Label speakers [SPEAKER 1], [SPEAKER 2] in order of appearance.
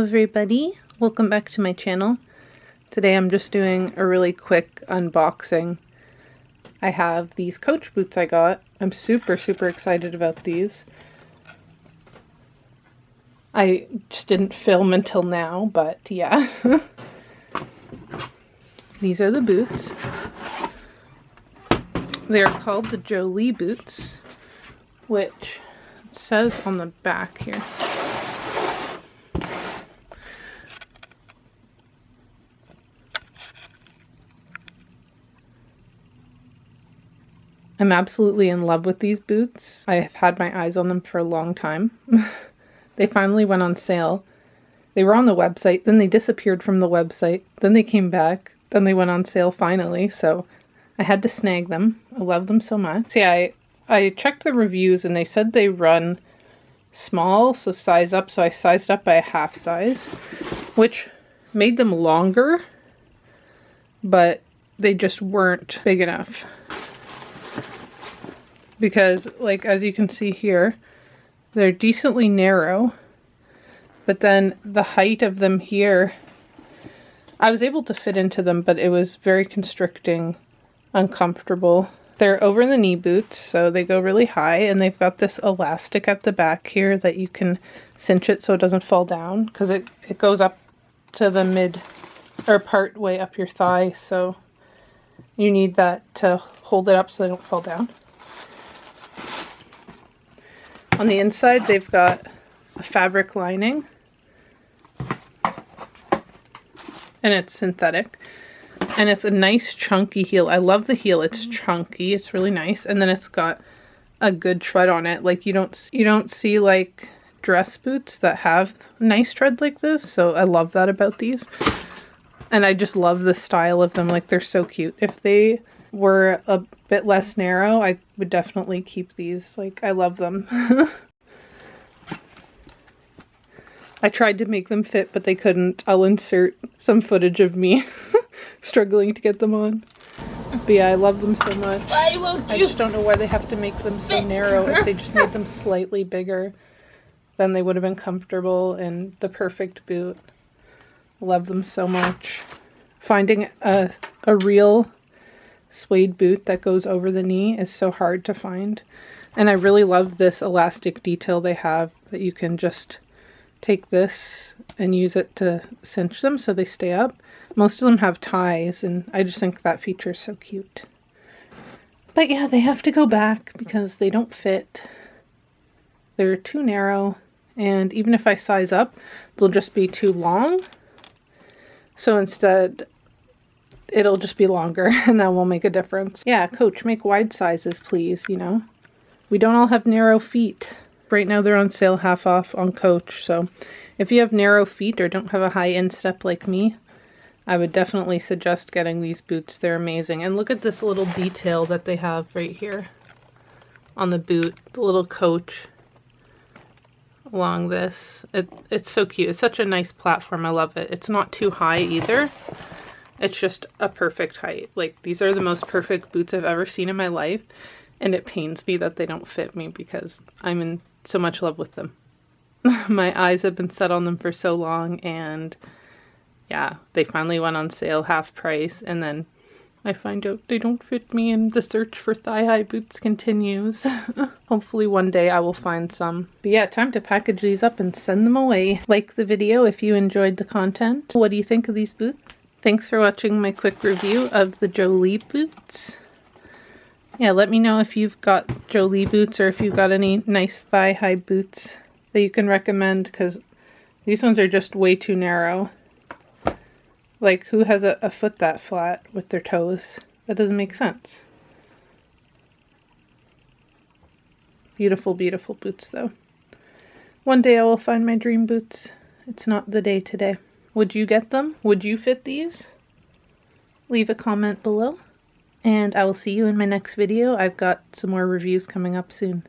[SPEAKER 1] Hello everybody, welcome back to my channel. Today I'm just doing a really quick unboxing. I have these Coach boots I got. I'm super excited about these. I just didn't film until now, but yeah. These are the boots. They're called the Jolie boots, which it says on the back here. I'm absolutely in love with these boots. I have had my eyes on them for a long time. They finally went on sale. They were on the website, then they disappeared from the website, then they came back, then they went on sale finally, so I had to snag them. I love them so much. So yeah, I checked the reviews and they said they run small, so size up, so I sized up by a half size, which made them longer, but they just weren't big enough. Because, like, as you can see here, they're decently narrow, but then the height of them here, I was able to fit into them, but it was very constricting, uncomfortable. They're over the knee boots, so they go really high, and they've got this elastic at the back here that you can cinch it so it doesn't fall down, because it goes up to the mid, or part way up your thigh, so you need that to hold it up so they don't fall down. On the inside, they've got a fabric lining, and it's synthetic, and it's a nice chunky heel. I love the heel. It's chunky. It's really nice, and then it's got a good tread on it. Like you don't see like dress boots that have nice tread like this, so I love that about these. And I just love the style of them. Like, they're so cute. If they were a bit less narrow, I would definitely keep these. Like, I love them. I tried to make them fit, but they couldn't. I'll insert some footage of me struggling to get them on. But yeah, I love them so much. I just don't know why they have to make them so narrow. If they just made them slightly bigger, then they would have been comfortable and the perfect boot. Love them so much. Finding a real suede boot that goes over the knee is so hard to find. And I really love this elastic detail they have, that you can just take this and use it to cinch them so they stay up. Most of them have ties, and I just think that feature is so cute. But yeah, they have to go back because they don't fit. They're too narrow, and even if I size up, they'll just be too long. So instead, it'll just be longer, and that will make a difference. Yeah, Coach, make wide sizes, please, you know? We don't all have narrow feet. Right now they're on sale half off on Coach, so if you have narrow feet or don't have a high instep like me, I would definitely suggest getting these boots. They're amazing. And look at this little detail that they have right here on the boot, the little Coach along this. It's so cute. It's such a nice platform. I love it. It's not too high either. It's just a perfect height. Like, these are the most perfect boots I've ever seen in my life, and it pains me that they don't fit me because I'm in so much love with them. My eyes have been set on them for so long, and yeah, they finally went on sale half price, and then I find out they don't fit me, and the search for thigh-high boots continues. Hopefully one day I will find some. But yeah, time to package these up and send them away. Like the video if you enjoyed the content. What do you think of these boots? Thanks for watching my quick review of the Jolie boots. Yeah, let me know if you've got Jolie boots or if you've got any nice thigh-high boots that you can recommend, because these ones are just way too narrow. Like, who has a foot that flat with their toes? That doesn't make sense. Beautiful, beautiful boots, though. One day I will find my dream boots. It's not the day today. Would you get them? Would you fit these? Leave a comment below. And I will see you in my next video. I've got some more reviews coming up soon.